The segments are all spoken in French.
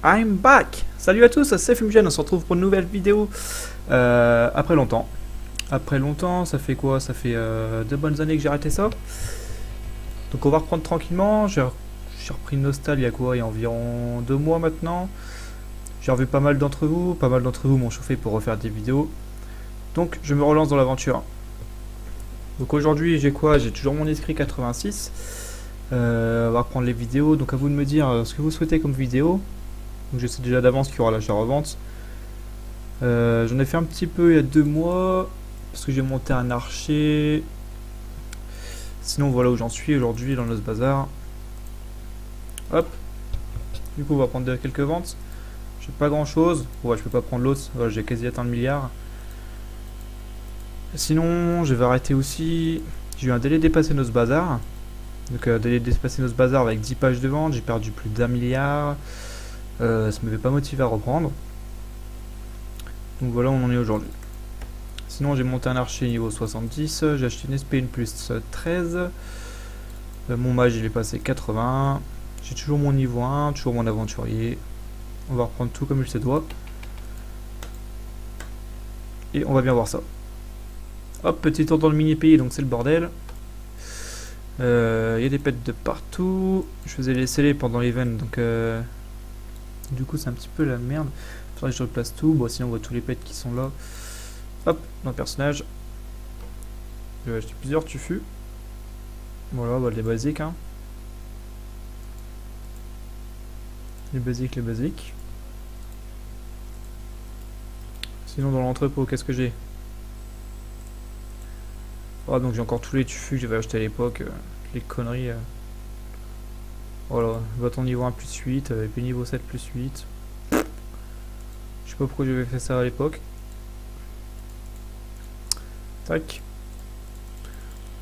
I'm back! Salut à tous, c'est Fumgen, on se retrouve pour une nouvelle vidéo après longtemps. Après longtemps, ça fait quoi? Ça fait 2 bonnes années que j'ai arrêté ça. Donc on va reprendre tranquillement. J'ai repris Nostal il y a quoi? Il y a environ 2 mois maintenant. J'ai revu pas mal d'entre vous. Pas mal d'entre vous m'ont chauffé pour refaire des vidéos. Donc je me relance dans l'aventure. Donc aujourd'hui j'ai quoi? J'ai toujours mon esprit 86. On va reprendre les vidéos. Donc à vous de me dire ce que vous souhaitez comme vidéo. Donc je sais déjà d'avance qu'il y aura l'achat-revente. J'en ai fait un petit peu il y a 2 mois. Parce que j'ai monté un archer. Sinon voilà où j'en suis aujourd'hui dans ce bazar. Hop. Du coup on va prendre quelques ventes. J'ai pas grand chose. Ouais, je peux pas prendre l'autre. Voilà, j'ai quasi atteint le milliard. Sinon je vais arrêter aussi. J'ai eu un délai dépassé nos bazar. Donc délai dépassé nos bazar avec 10 pages de vente. J'ai perdu plus d'1 milliard. Ça m'avait pas motivé à reprendre. Donc voilà où on en est aujourd'hui. Sinon j'ai monté un archer niveau 70. J'ai acheté une SP1 plus 13. Mon mage il est passé 80. J'ai toujours mon niveau 1, toujours mon aventurier. On va reprendre tout comme il se doit. Et on va bien voir ça. Hop, petit tour dans le mini pays, donc c'est le bordel. Il y a des pets de partout. Je faisais les scellés pendant l'event, donc du coup c'est un petit peu la merde. Faudrait que je replace tout. Bon, sinon on voit tous les pets qui sont là. Hop, dans le personnage. Je vais acheter plusieurs tufus. Voilà, bah, les basiques. Hein. Les basiques, les basiques. Sinon dans l'entrepôt, qu'est-ce que j'ai? Ah, donc j'ai encore tous les tufus que j'avais acheté à l'époque. Les conneries. Voilà, bâton niveau 1 plus 8, et puis niveau 7 plus 8. Je sais pas pourquoi j'avais fait ça à l'époque. Tac.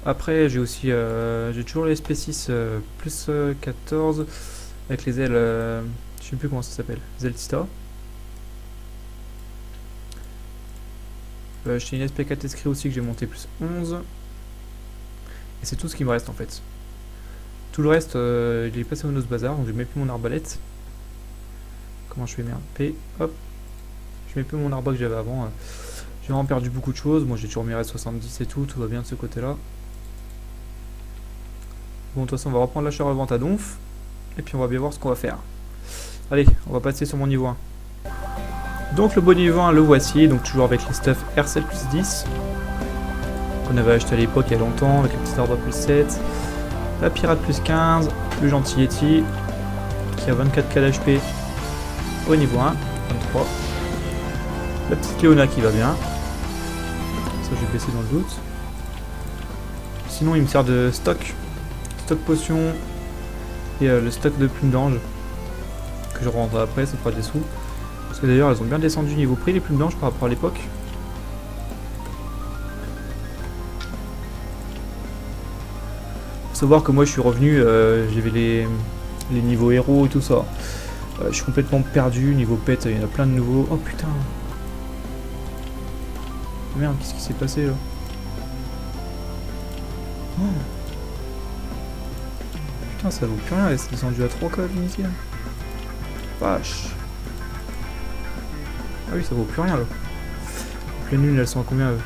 Après j'ai aussi j'ai toujours les SP6 plus 14 avec les ailes, je sais plus comment ça s'appelle, les ailes Tita. J'ai acheté une SP4 escrit aussi que j'ai monté plus 11. Et c'est tout ce qui me reste en fait. Tout le reste il est passé au nos bazar, donc je mets plus mon arbalète. Comment je fais? Merde, P, hop. Je mets plus mon arbre que j'avais avant. J'ai vraiment perdu beaucoup de choses. Moi j'ai toujours mis reste 70 et tout va bien de ce côté là. Bon, de toute façon on va reprendre l'achat-revente à donf. Et puis on va bien voir ce qu'on va faire. Allez, on va passer sur mon niveau 1. Donc le bon niveau 1 le voici, donc toujours avec les stuff R7 plus 10. Qu'on avait acheté à l'époque il y a longtemps, avec le petit arbre plus 7. La pirate plus 15, le gentil Yeti, qui a 24k d'HP au niveau 1, 23. La petite Léona qui va bien. Ça je vais baisser dans le doute. Sinon il me sert de stock. Stock potion et le stock de plumes d'ange. Que je revendrai après, ça fera des sous. Parce que d'ailleurs elles ont bien descendu niveau prix les plumes d'ange par rapport à l'époque. Faut savoir que moi je suis revenu, j'avais les niveaux héros et tout ça. Je suis complètement perdu, niveau pet, il y en a plein de nouveaux. Oh putain! Merde, qu'est-ce qui s'est passé là? Oh. Putain, ça vaut plus rien, c'est descendu à 3 k l'unité là. Vache! Ah oui, ça vaut plus rien là. Les pleines lunes, elles sont à combien eux?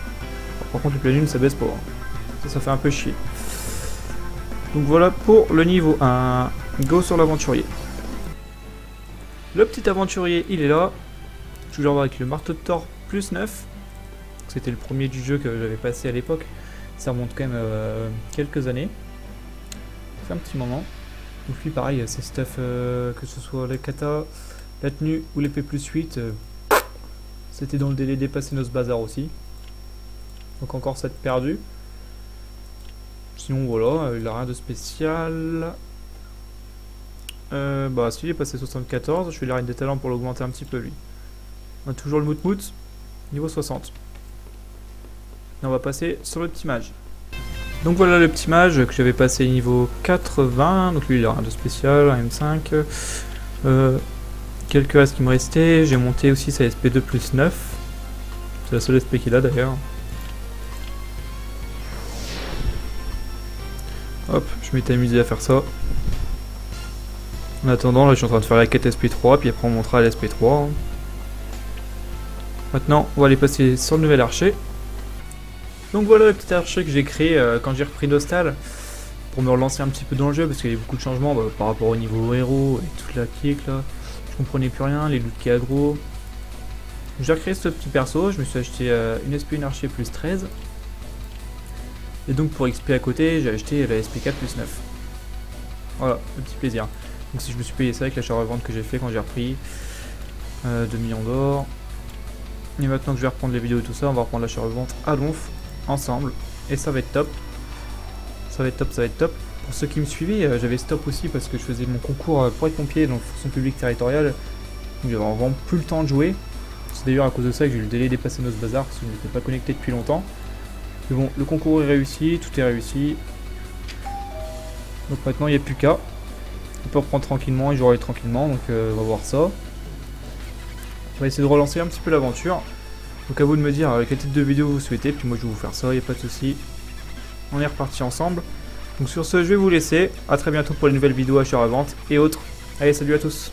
Par contre, les pleines lunes, ça baisse pas. Ça fait un peu chier. Donc voilà pour le niveau 1. Go sur l'aventurier. Le petit aventurier, il est là. Toujours avec le marteau de Thor plus 9. C'était le premier du jeu que j'avais passé à l'époque. Ça remonte quand même quelques années. Ça fait un petit moment. Donc lui pareil, c'est stuff, que ce soit la kata, la tenue ou l'épée plus 8. C'était dans le délai dépassé nos bazar aussi. Donc encore 7 perdu. Sinon voilà, il a rien de spécial. Bah si, il est passé 74, je vais lui arrêter des talents pour l'augmenter un petit peu lui. On a toujours le mout-mout, niveau 60. Et on va passer sur le petit mage. Donc voilà le petit mage que j'avais passé niveau 80, donc lui il a rien de spécial, un M5. Quelques restes qui me restaient, j'ai monté aussi sa SP2 plus 9. C'est la seule SP qu'il a d'ailleurs. Hop, je m'étais amusé à faire ça. En attendant, là je suis en train de faire la quête SP3, puis après on montera à l'SP3. Maintenant, on va aller passer sur le nouvel archer. Donc voilà le petit archer que j'ai créé quand j'ai repris Nostal, pour me relancer un petit peu dans le jeu, parce qu'il y a eu beaucoup de changements par rapport au niveau héros et toute la clique là. Je comprenais plus rien, les loots qui aggro. J'ai recréé ce petit perso, je me suis acheté une SP, une archer plus 13. Et donc pour XP à côté, j'ai acheté la SP4 plus 9. Voilà, le petit plaisir. Donc si je me suis payé ça avec l'achat-revente que j'ai fait quand j'ai repris 2 millions d'or. Et maintenant que je vais reprendre les vidéos et tout ça, on va reprendre l'achat-revente à Donf ensemble. Et ça va être top. Ça va être top, ça va être top. Pour ceux qui me suivaient, j'avais stop aussi parce que je faisais mon concours pour être pompier, donc fonction publique territoriale. Donc j'avais vraiment plus le temps de jouer. C'est d'ailleurs à cause de ça que j'ai eu le délai dépassé nos bazar parce que je n'étais pas connecté depuis longtemps. Mais bon, le concours est réussi, tout est réussi. Donc maintenant il n'y a plus qu'à. On peut reprendre tranquillement et jouer tranquillement, donc on va voir ça. On va essayer de relancer un petit peu l'aventure. Donc à vous de me dire quel type de vidéo vous souhaitez, puis moi je vais vous faire ça, il n'y a pas de souci. On est reparti ensemble. Donc sur ce, je vais vous laisser. A très bientôt pour les nouvelles vidéos achat-revente et autres. Allez, salut à tous.